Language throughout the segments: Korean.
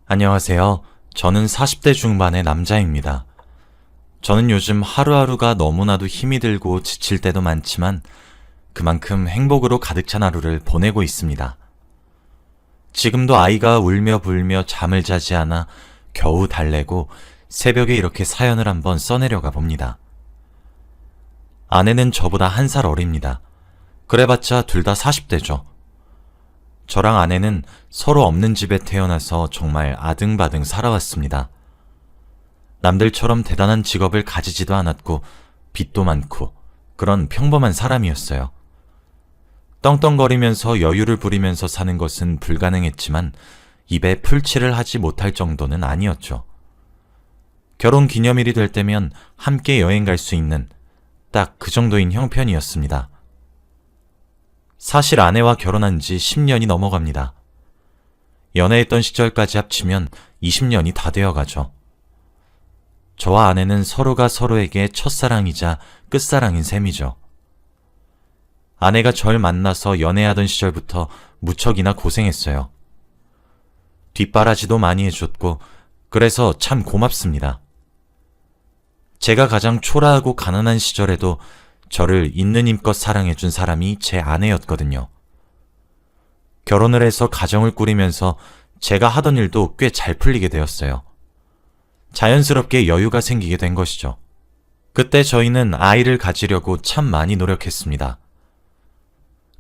안녕하세요. 저는 40대 중반의 남자입니다. 저는 요즘 하루하루가 너무나도 힘이 들고 지칠 때도 많지만 그만큼 행복으로 가득 찬 하루를 보내고 있습니다. 지금도 아이가 울며 불며 잠을 자지 않아 겨우 달래고 새벽에 이렇게 사연을 한번 써내려가 봅니다. 아내는 저보다 1살 어립니다. 그래봤자 둘 다 40대죠. 저랑 아내는 서로 없는 집에 태어나서 정말 아등바등 살아왔습니다. 남들처럼 대단한 직업을 가지지도 않았고 빚도 많고 그런 평범한 사람이었어요. 떵떵거리면서 여유를 부리면서 사는 것은 불가능했지만 입에 풀칠을 하지 못할 정도는 아니었죠. 결혼 기념일이 될 때면 함께 여행 갈 수 있는 딱 그 정도인 형편이었습니다. 사실 아내와 결혼한 지 10년이 넘어갑니다. 연애했던 시절까지 합치면 20년이 다 되어가죠. 저와 아내는 서로가 서로에게 첫사랑이자 끝사랑인 셈이죠. 아내가 절 만나서 연애하던 시절부터 무척이나 고생했어요. 뒷바라지도 많이 해줬고 그래서 참 고맙습니다. 제가 가장 초라하고 가난한 시절에도 저를 있는 힘껏 사랑해준 사람이 제 아내였거든요. 결혼을 해서 가정을 꾸리면서 제가 하던 일도 꽤 잘 풀리게 되었어요. 자연스럽게 여유가 생기게 된 것이죠. 그때 저희는 아이를 가지려고 참 많이 노력했습니다.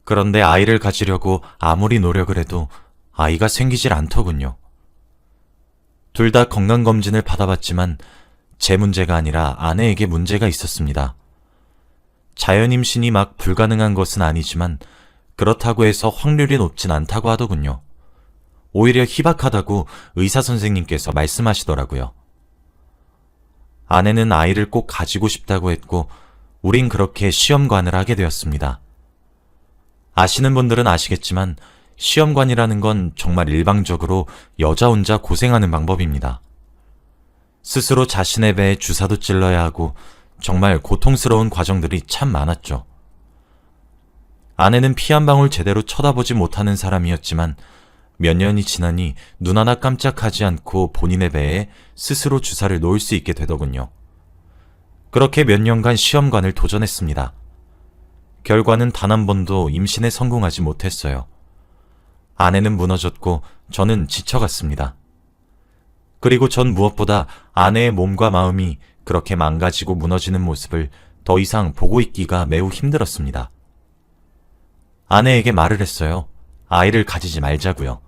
그런데 아이를 가지려고 아무리 노력을 해도 아이가 생기질 않더군요. 둘 다 건강검진을 받아봤지만 제 문제가 아니라 아내에게 문제가 있었습니다. 자연임신이 막 불가능한 것은 아니지만 그렇다고 해서 확률이 높진 않다고 하더군요. 오히려 희박하다고 의사 선생님께서 말씀하시더라고요. 아내는 아이를 꼭 가지고 싶다고 했고 우린 그렇게 시험관을 하게 되었습니다. 아시는 분들은 아시겠지만 시험관이라는 건 정말 일방적으로 여자 혼자 고생하는 방법입니다. 스스로 자신의 배에 주사도 찔러야 하고 정말 고통스러운 과정들이 참 많았죠. 아내는 피 한 방울 제대로 쳐다보지 못하는 사람이었지만 몇 년이 지나니 눈 하나 깜짝하지 않고 본인의 배에 스스로 주사를 놓을 수 있게 되더군요. 그렇게 몇 년간 시험관을 도전했습니다. 결과는 단 한 번도 임신에 성공하지 못했어요. 아내는 무너졌고 저는 지쳐갔습니다. 그리고 전 무엇보다 아내의 몸과 마음이 그렇게 망가지고 무너지는 모습을 더 이상 보고 있기가 매우 힘들었습니다. 아내에게 말을 했어요. 아이를 가지지 말자고요.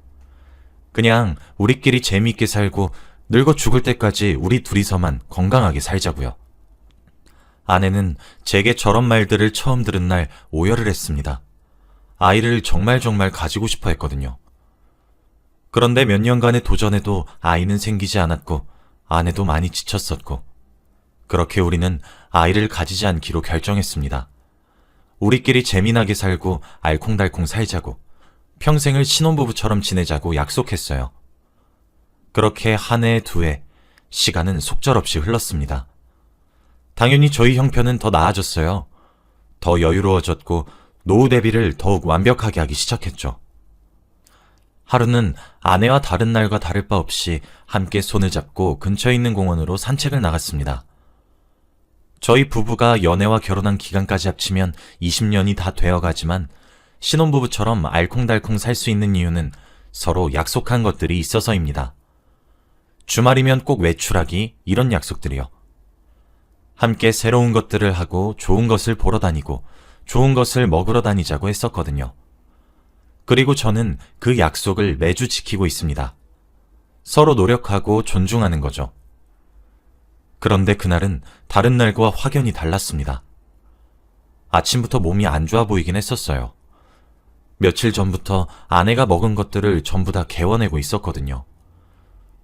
그냥 우리끼리 재미있게 살고 늙어 죽을 때까지 우리 둘이서만 건강하게 살자고요. 아내는 제게 저런 말들을 처음 들은 날 오열을 했습니다. 아이를 정말 가지고 싶어 했거든요. 그런데 몇 년간의 도전에도 아이는 생기지 않았고 아내도 많이 지쳤었고 그렇게 우리는 아이를 가지지 않기로 결정했습니다. 우리끼리 재미나게 살고 알콩달콩 살자고 평생을 신혼부부처럼 지내자고 약속했어요. 그렇게 한 해, 두 해, 시간은 속절없이 흘렀습니다. 당연히 저희 형편은 더 나아졌어요. 더 여유로워졌고 노후 대비를 더욱 완벽하게 하기 시작했죠. 하루는 아내와 다른 날과 다를 바 없이 함께 손을 잡고 근처에 있는 공원으로 산책을 나갔습니다. 저희 부부가 연애와 결혼한 기간까지 합치면 20년이 다 되어가지만 신혼부부처럼 알콩달콩 살 수 있는 이유는 서로 약속한 것들이 있어서입니다. 주말이면 꼭 외출하기, 이런 약속들이요. 함께 새로운 것들을 하고 좋은 것을 보러 다니고 좋은 것을 먹으러 다니자고 했었거든요. 그리고 저는 그 약속을 매주 지키고 있습니다. 서로 노력하고 존중하는 거죠. 그런데 그날은 다른 날과 확연히 달랐습니다. 아침부터 몸이 안 좋아 보이긴 했었어요. 며칠 전부터 아내가 먹은 것들을 전부 다 개워내고 있었거든요.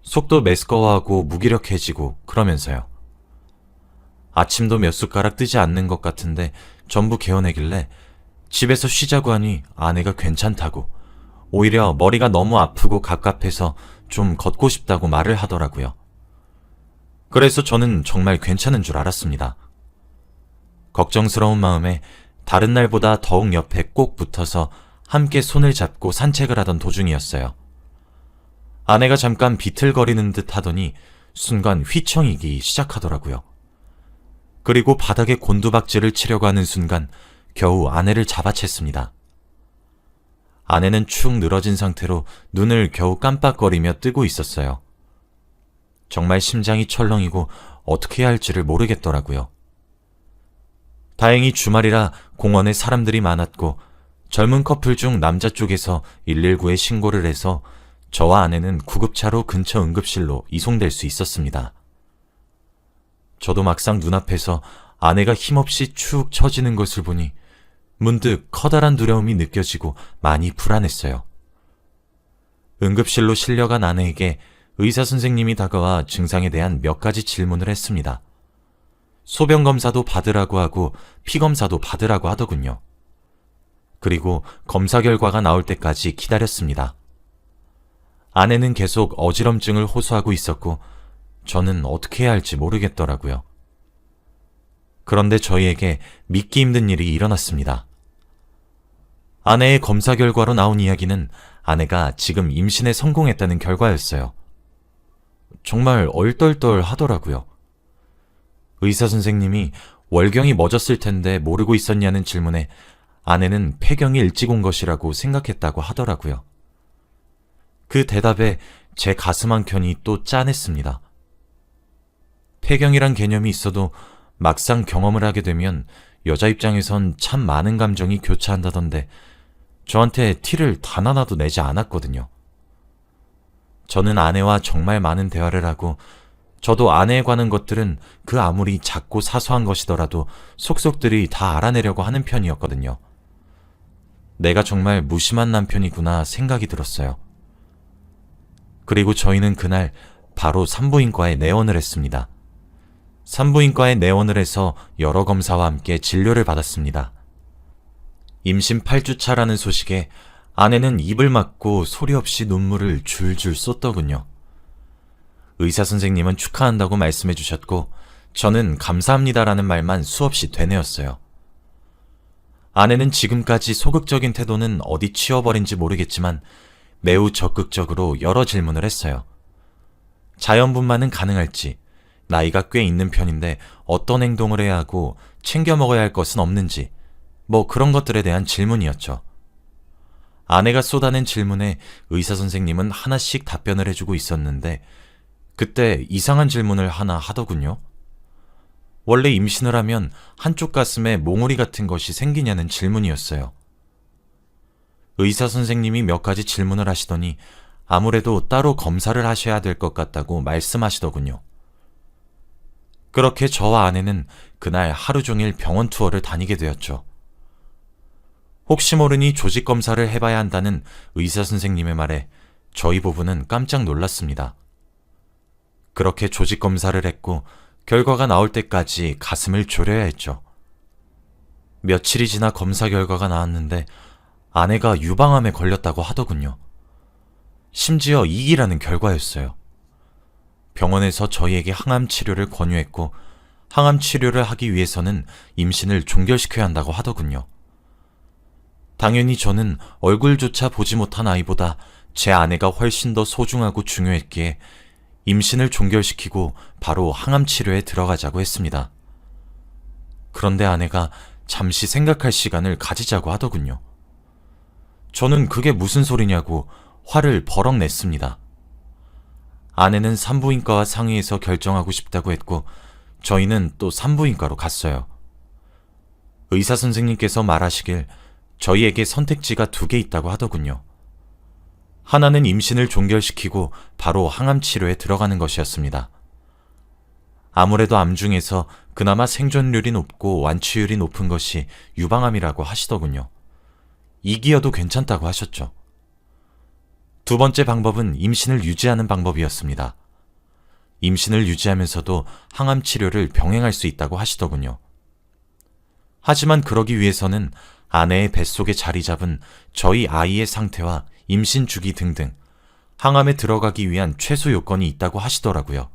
속도 메스꺼워하고 무기력해지고 그러면서요. 아침도 몇 숟가락 뜨지 않는 것 같은데 전부 개워내길래 집에서 쉬자고 하니 아내가 괜찮다고, 오히려 머리가 너무 아프고 갑갑해서 좀 걷고 싶다고 말을 하더라고요. 그래서 저는 정말 괜찮은 줄 알았습니다. 걱정스러운 마음에 다른 날보다 더욱 옆에 꼭 붙어서 함께 손을 잡고 산책을 하던 도중이었어요. 아내가 잠깐 비틀거리는 듯 하더니 순간 휘청이기 시작하더라고요. 그리고 바닥에 곤두박질을 치려고 하는 순간 겨우 아내를 잡아챘습니다. 아내는 축 늘어진 상태로 눈을 겨우 깜빡거리며 뜨고 있었어요. 정말 심장이 철렁이고 어떻게 해야 할지를 모르겠더라고요. 다행히 주말이라 공원에 사람들이 많았고 젊은 커플 중 남자 쪽에서 119에 신고를 해서 저와 아내는 구급차로 근처 응급실로 이송될 수 있었습니다. 저도 막상 눈앞에서 아내가 힘없이 축 처지는 것을 보니 문득 커다란 두려움이 느껴지고 많이 불안했어요. 응급실로 실려간 아내에게 의사 선생님이 다가와 증상에 대한 몇 가지 질문을 했습니다. 소변 검사도 받으라고 하고 피 검사도 받으라고 하더군요. 그리고 검사 결과가 나올 때까지 기다렸습니다. 아내는 계속 어지럼증을 호소하고 있었고 저는 어떻게 해야 할지 모르겠더라고요. 그런데 저희에게 믿기 힘든 일이 일어났습니다. 아내의 검사 결과로 나온 이야기는 아내가 지금 임신에 성공했다는 결과였어요. 정말 얼떨떨 하더라고요. 의사 선생님이 월경이 멎었을 텐데 모르고 있었냐는 질문에 아내는 폐경이 일찍 온 것이라고 생각했다고 하더라고요. 그 대답에 제 가슴 한켠이 또 짠했습니다. 폐경이란 개념이 있어도 막상 경험을 하게 되면 여자 입장에선 참 많은 감정이 교차한다던데 저한테 티를 단 하나도 내지 않았거든요. 저는 아내와 정말 많은 대화를 하고 저도 아내에 관한 것들은 그 아무리 작고 사소한 것이더라도 속속들이 다 알아내려고 하는 편이었거든요. 내가 정말 무심한 남편이구나 생각이 들었어요. 그리고 저희는 그날 바로 산부인과에 내원을 했습니다. 산부인과에 내원을 해서 여러 검사와 함께 진료를 받았습니다. 임신 8주차라는 소식에 아내는 입을 막고 소리 없이 눈물을 줄줄 쏟더군요. 의사 선생님은 축하한다고 말씀해 주셨고 저는 감사합니다라는 말만 수없이 되뇌었어요. 아내는 지금까지 소극적인 태도는 어디 치워버린지 모르겠지만 매우 적극적으로 여러 질문을 했어요. 자연분만은 가능할지, 나이가 꽤 있는 편인데 어떤 행동을 해야 하고 챙겨 먹어야 할 것은 없는지, 뭐 그런 것들에 대한 질문이었죠. 아내가 쏟아낸 질문에 의사 선생님은 하나씩 답변을 해주고 있었는데 그때 이상한 질문을 하나 하더군요. 원래 임신을 하면 한쪽 가슴에 몽우리 같은 것이 생기냐는 질문이었어요. 의사 선생님이 몇 가지 질문을 하시더니 아무래도 따로 검사를 하셔야 될 것 같다고 말씀하시더군요. 그렇게 저와 아내는 그날 하루 종일 병원 투어를 다니게 되었죠. 혹시 모르니 조직 검사를 해봐야 한다는 의사 선생님의 말에 저희 부부는 깜짝 놀랐습니다. 그렇게 조직 검사를 했고 결과가 나올 때까지 가슴을 졸여야 했죠. 며칠이 지나 검사 결과가 나왔는데 아내가 유방암에 걸렸다고 하더군요. 심지어 2기라는 결과였어요. 병원에서 저희에게 항암 치료를 권유했고 항암 치료를 하기 위해서는 임신을 종결시켜야 한다고 하더군요. 당연히 저는 얼굴조차 보지 못한 아이보다 제 아내가 훨씬 더 소중하고 중요했기에 임신을 종결시키고 바로 항암 치료에 들어가자고 했습니다. 그런데 아내가 잠시 생각할 시간을 가지자고 하더군요. 저는 그게 무슨 소리냐고 화를 버럭 냈습니다. 아내는 산부인과와 상의해서 결정하고 싶다고 했고 저희는 또 산부인과로 갔어요. 의사 선생님께서 말하시길 저희에게 선택지가 2개 있다고 하더군요. 하나는 임신을 종결시키고 바로 항암 치료에 들어가는 것이었습니다. 아무래도 암 중에서 그나마 생존율이 높고 완치율이 높은 것이 유방암이라고 하시더군요. 2기여도 괜찮다고 하셨죠. 2번째 방법은 임신을 유지하는 방법이었습니다. 임신을 유지하면서도 항암 치료를 병행할 수 있다고 하시더군요. 하지만 그러기 위해서는 아내의 뱃속에 자리 잡은 저희 아이의 상태와 임신 주기 등등 항암에 들어가기 위한 최소 요건이 있다고 하시더라고요.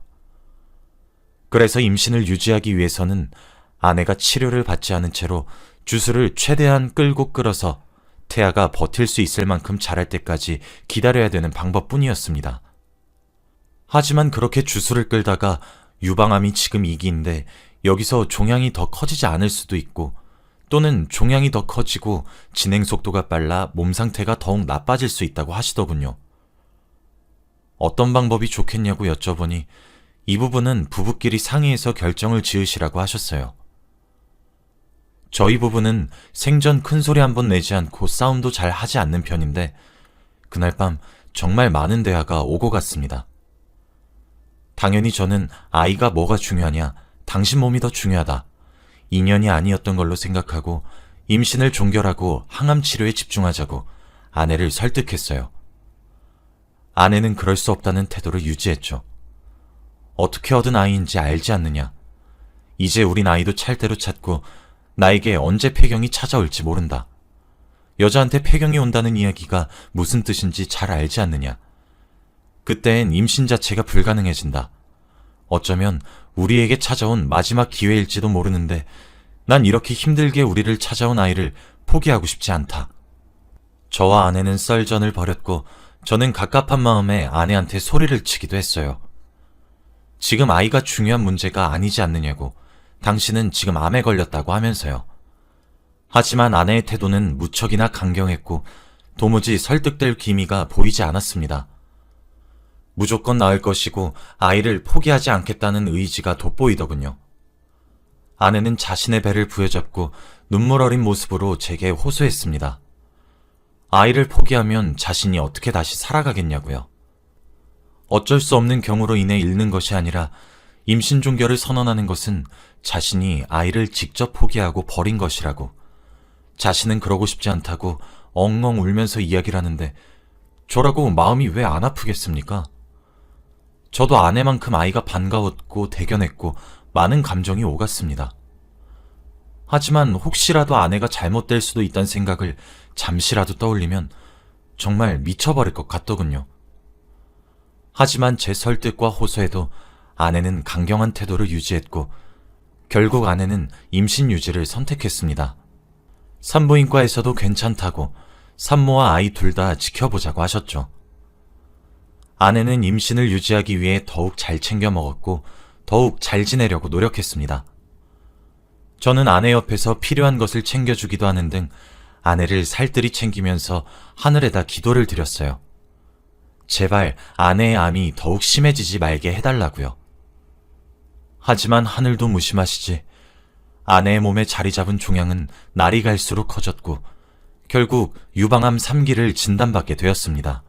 그래서 임신을 유지하기 위해서는 아내가 치료를 받지 않은 채로 주술을 최대한 끌고 끌어서 태아가 버틸 수 있을 만큼 자랄 때까지 기다려야 되는 방법뿐이었습니다. 하지만 그렇게 주술을 끌다가 유방암이 지금 2기인데 여기서 종양이 더 커지지 않을 수도 있고, 또는 종양이 더 커지고 진행 속도가 빨라 몸 상태가 더욱 나빠질 수 있다고 하시더군요. 어떤 방법이 좋겠냐고 여쭤보니 이 부분은 부부끼리 상의해서 결정을 지으시라고 하셨어요. 저희 부부는 생전 큰소리 한 번 내지 않고 싸움도 잘 하지 않는 편인데 그날 밤 정말 많은 대화가 오고 갔습니다. 당연히 저는 아이가 뭐가 중요하냐, 당신 몸이 더 중요하다, 인연이 아니었던 걸로 생각하고 임신을 종결하고 항암 치료에 집중하자고 아내를 설득했어요. 아내는 그럴 수 없다는 태도를 유지했죠. 어떻게 얻은 아이인지 알지 않느냐. 이제 우린 아이도 찰대로 찾고 나에게 언제 폐경이 찾아올지 모른다. 여자한테 폐경이 온다는 이야기가 무슨 뜻인지 잘 알지 않느냐. 그땐 임신 자체가 불가능해진다. 어쩌면 우리에게 찾아온 마지막 기회일지도 모르는데 난 이렇게 힘들게 우리를 찾아온 아이를 포기하고 싶지 않다. 저와 아내는 썰전을 벌였고 저는 갑갑한 마음에 아내한테 소리를 치기도 했어요. 지금 아이가 중요한 문제가 아니지 않느냐고, 당신은 지금 암에 걸렸다고 하면서요. 하지만 아내의 태도는 무척이나 강경했고 도무지 설득될 기미가 보이지 않았습니다. 무조건 낳을 것이고 아이를 포기하지 않겠다는 의지가 돋보이더군요. 아내는 자신의 배를 부여잡고 눈물 어린 모습으로 제게 호소했습니다. 아이를 포기하면 자신이 어떻게 다시 살아가겠냐고요. 어쩔 수 없는 경우로 인해 잃는 것이 아니라 임신 종결을 선언하는 것은 자신이 아이를 직접 포기하고 버린 것이라고, 자신은 그러고 싶지 않다고 엉엉 울면서 이야기를 하는데 저라고 마음이 왜 안 아프겠습니까? 저도 아내만큼 아이가 반가웠고 대견했고 많은 감정이 오갔습니다. 하지만 혹시라도 아내가 잘못될 수도 있다는 생각을 잠시라도 떠올리면 정말 미쳐버릴 것 같더군요. 하지만 제 설득과 호소에도 아내는 강경한 태도를 유지했고 결국 아내는 임신 유지를 선택했습니다. 산부인과에서도 괜찮다고 산모와 아이 둘 다 지켜보자고 하셨죠. 아내는 임신을 유지하기 위해 더욱 잘 챙겨 먹었고 더욱 잘 지내려고 노력했습니다. 저는 아내 옆에서 필요한 것을 챙겨주기도 하는 등 아내를 살뜰히 챙기면서 하늘에다 기도를 드렸어요. 제발 아내의 암이 더욱 심해지지 말게 해달라고요. 하지만 하늘도 무심하시지 아내의 몸에 자리 잡은 종양은 날이 갈수록 커졌고 결국 유방암 3기를 진단받게 되었습니다.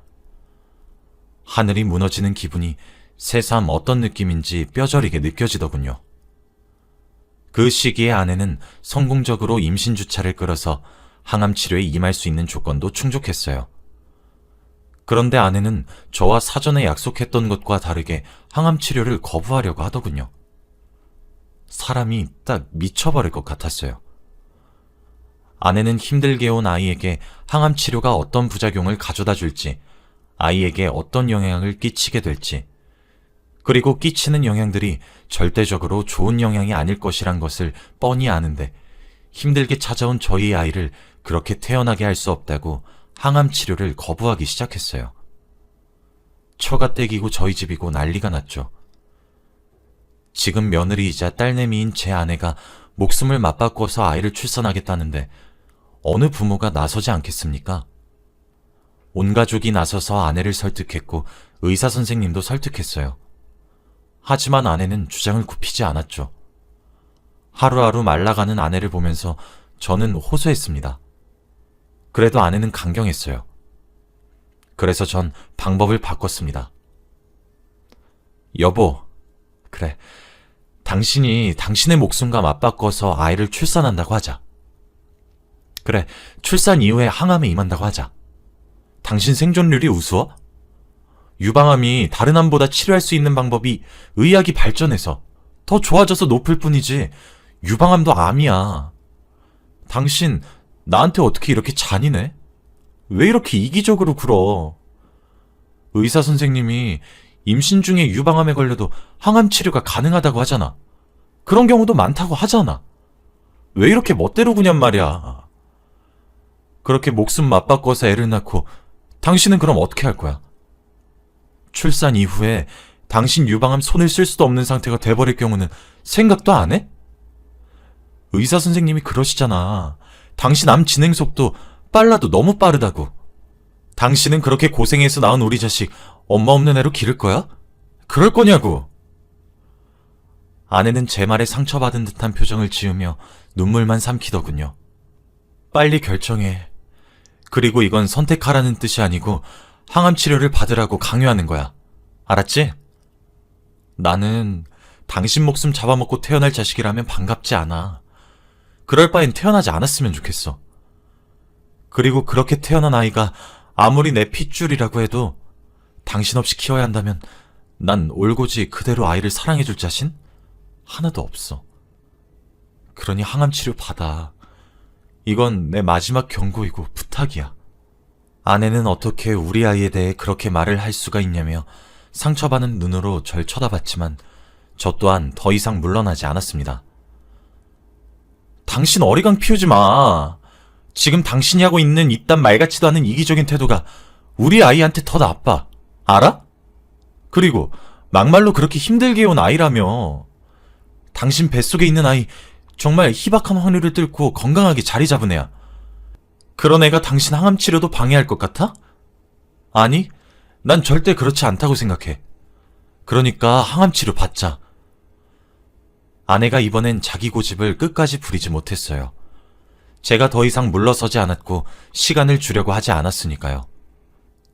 하늘이 무너지는 기분이 새삼 어떤 느낌인지 뼈저리게 느껴지더군요. 그 시기에 아내는 성공적으로 임신 주차를 끌어서 항암 치료에 임할 수 있는 조건도 충족했어요. 그런데 아내는 저와 사전에 약속했던 것과 다르게 항암 치료를 거부하려고 하더군요. 사람이 딱 미쳐버릴 것 같았어요. 아내는 힘들게 온 아이에게 항암 치료가 어떤 부작용을 가져다 줄지, 아이에게 어떤 영향을 끼치게 될지, 그리고 끼치는 영향들이 절대적으로 좋은 영향이 아닐 것이란 것을 뻔히 아는데 힘들게 찾아온 저희 아이를 그렇게 태어나게 할 수 없다고 항암 치료를 거부하기 시작했어요. 처가 떼기고 저희 집이고 난리가 났죠. 지금 며느리이자 딸내미인 제 아내가 목숨을 맞바꿔서 아이를 출산하겠다는데 어느 부모가 나서지 않겠습니까? 온 가족이 나서서 아내를 설득했고 의사 선생님도 설득했어요. 하지만 아내는 주장을 굽히지 않았죠. 하루하루 말라가는 아내를 보면서 저는 호소했습니다. 그래도 아내는 강경했어요. 그래서 전 방법을 바꿨습니다. 여보, 그래, 당신이 당신의 목숨과 맞바꿔서 아이를 출산한다고 하자. 그래, 출산 이후에 항암에 임한다고 하자. 당신 생존율이 우스워? 유방암이 다른 암보다 치료할 수 있는 방법이 의학이 발전해서 더 좋아져서 높을 뿐이지 유방암도 암이야. 당신 나한테 어떻게 이렇게 잔인해? 왜 이렇게 이기적으로 굴어? 의사 선생님이 임신 중에 유방암에 걸려도 항암 치료가 가능하다고 하잖아. 그런 경우도 많다고 하잖아. 왜 이렇게 멋대로 구냔 말이야. 그렇게 목숨 맞바꿔서 애를 낳고 당신은 그럼 어떻게 할 거야? 출산 이후에 당신 유방암 손을 쓸 수도 없는 상태가 돼버릴 경우는 생각도 안 해? 의사 선생님이 그러시잖아. 당신 암 진행 속도 빨라도 너무 빠르다고. 당신은 그렇게 고생해서 낳은 우리 자식 엄마 없는 애로 기를 거야? 그럴 거냐고. 아내는 제 말에 상처받은 듯한 표정을 지으며 눈물만 삼키더군요. 빨리 결정해. 그리고 이건 선택하라는 뜻이 아니고 항암 치료를 받으라고 강요하는 거야. 알았지? 나는 당신 목숨 잡아먹고 태어날 자식이라면 반갑지 않아. 그럴 바엔 태어나지 않았으면 좋겠어. 그리고 그렇게 태어난 아이가 아무리 내 핏줄이라고 해도 당신 없이 키워야 한다면 난 올고지 그대로 아이를 사랑해줄 자신? 하나도 없어. 그러니 항암 치료 받아. 이건 내 마지막 경고이고 부탁이야. 아내는 어떻게 우리 아이에 대해 그렇게 말을 할 수가 있냐며 상처받은 눈으로 절 쳐다봤지만 저 또한 더 이상 물러나지 않았습니다. 당신 어리광 피우지 마. 지금 당신이 하고 있는 이딴 말 같지도 않은 이기적인 태도가 우리 아이한테 더 나빠. 알아? 그리고 막말로 그렇게 힘들게 온 아이라며. 당신 뱃속에 있는 아이 정말 희박한 확률을 뚫고 건강하게 자리 잡은 애야. 그런 애가 당신 항암 치료도 방해할 것 같아? 아니, 난 절대 그렇지 않다고 생각해. 그러니까 항암 치료 받자. 아내가 이번엔 자기 고집을 끝까지 부리지 못했어요. 제가 더 이상 물러서지 않았고 시간을 주려고 하지 않았으니까요.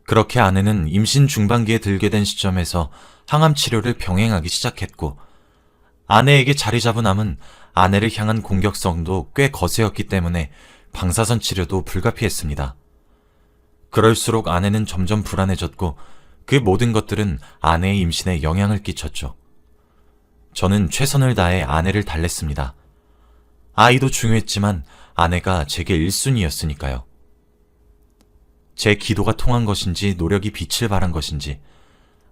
그렇게 아내는 임신 중반기에 들게 된 시점에서 항암 치료를 병행하기 시작했고 아내에게 자리 잡은 암은 아내를 향한 공격성도 꽤 거세였기 때문에 방사선 치료도 불가피했습니다. 그럴수록 아내는 점점 불안해졌고 그 모든 것들은 아내의 임신에 영향을 끼쳤죠. 저는 최선을 다해 아내를 달랬습니다. 아이도 중요했지만 아내가 제게 1순위였으니까요. 제 기도가 통한 것인지 노력이 빛을 발한 것인지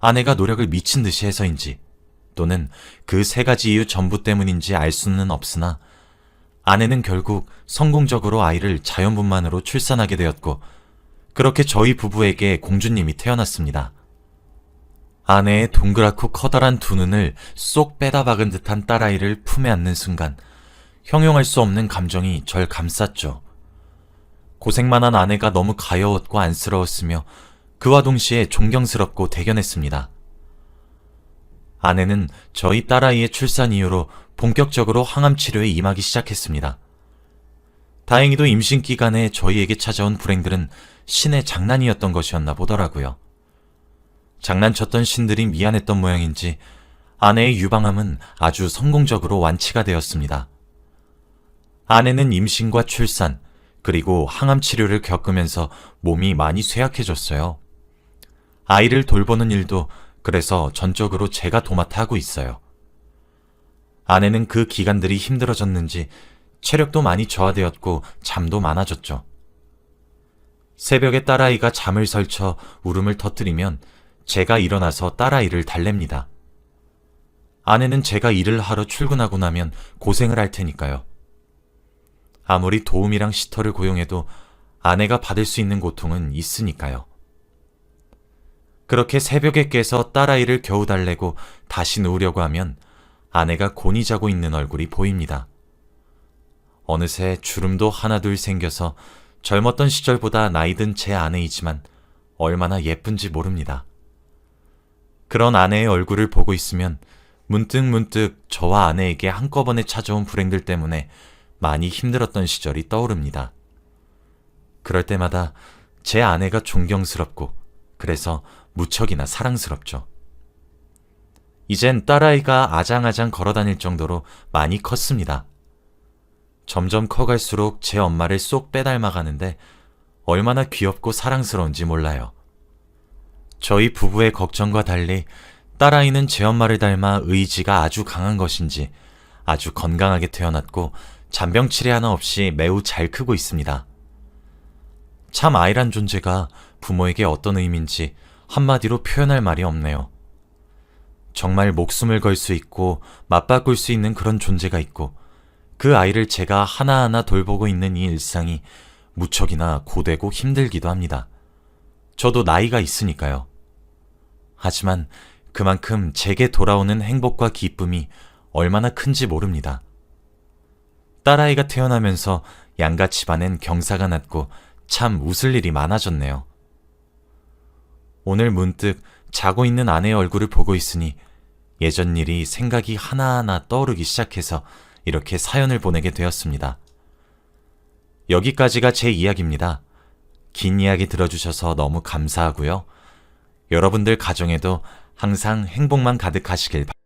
아내가 노력을 미친 듯이 해서인지 또는 그 세 가지 이유 전부 때문인지 알 수는 없으나 아내는 결국 성공적으로 아이를 자연분만으로 출산하게 되었고 그렇게 저희 부부에게 공주님이 태어났습니다. 아내의 동그랗고 커다란 두 눈을 쏙 빼다 박은 듯한 딸아이를 품에 안는 순간 형용할 수 없는 감정이 절 감쌌죠. 고생만 한 아내가 너무 가여웠고 안쓰러웠으며 그와 동시에 존경스럽고 대견했습니다. 아내는 저희 딸아이의 출산 이후로 본격적으로 항암 치료에 임하기 시작했습니다. 다행히도 임신 기간에 저희에게 찾아온 불행들은 신의 장난이었던 것이었나 보더라고요. 장난쳤던 신들이 미안했던 모양인지 아내의 유방암은 아주 성공적으로 완치가 되었습니다. 아내는 임신과 출산, 그리고 항암 치료를 겪으면서 몸이 많이 쇠약해졌어요. 아이를 돌보는 일도 그래서 전적으로 제가 도맡아 하고 있어요. 아내는 그 기간들이 힘들어졌는지 체력도 많이 저하되었고 잠도 많아졌죠. 새벽에 딸아이가 잠을 설쳐 울음을 터뜨리면 제가 일어나서 딸아이를 달랩니다. 아내는 제가 일을 하러 출근하고 나면 고생을 할 테니까요. 아무리 도우미랑 시터를 고용해도 아내가 받을 수 있는 고통은 있으니까요. 그렇게 새벽에 깨서 딸아이를 겨우 달래고 다시 누우려고 하면 아내가 곤히 자고 있는 얼굴이 보입니다. 어느새 주름도 하나둘 생겨서 젊었던 시절보다 나이든 제 아내이지만 얼마나 예쁜지 모릅니다. 그런 아내의 얼굴을 보고 있으면 문득문득 저와 아내에게 한꺼번에 찾아온 불행들 때문에 많이 힘들었던 시절이 떠오릅니다. 그럴 때마다 제 아내가 존경스럽고 그래서 무척이나 사랑스럽죠. 이젠 딸아이가 아장아장 걸어다닐 정도로 많이 컸습니다. 점점 커갈수록 제 엄마를 쏙 빼닮아가는데 얼마나 귀엽고 사랑스러운지 몰라요. 저희 부부의 걱정과 달리 딸아이는 제 엄마를 닮아 의지가 아주 강한 것인지 아주 건강하게 태어났고 잔병치레 하나 없이 매우 잘 크고 있습니다. 참 아이란 존재가 부모에게 어떤 의미인지 한마디로 표현할 말이 없네요. 정말 목숨을 걸 수 있고 맞바꿀 수 있는 그런 존재가 있고 그 아이를 제가 하나하나 돌보고 있는 이 일상이 무척이나 고되고 힘들기도 합니다. 저도 나이가 있으니까요. 하지만 그만큼 제게 돌아오는 행복과 기쁨이 얼마나 큰지 모릅니다. 딸아이가 태어나면서 양가 집안엔 경사가 났고 참 웃을 일이 많아졌네요. 오늘 문득 자고 있는 아내의 얼굴을 보고 있으니 예전 일이 생각이 하나하나 떠오르기 시작해서 이렇게 사연을 보내게 되었습니다. 여기까지가 제 이야기입니다. 긴 이야기 들어주셔서 너무 감사하고요. 여러분들 가정에도 항상 행복만 가득하시길 바랍니다.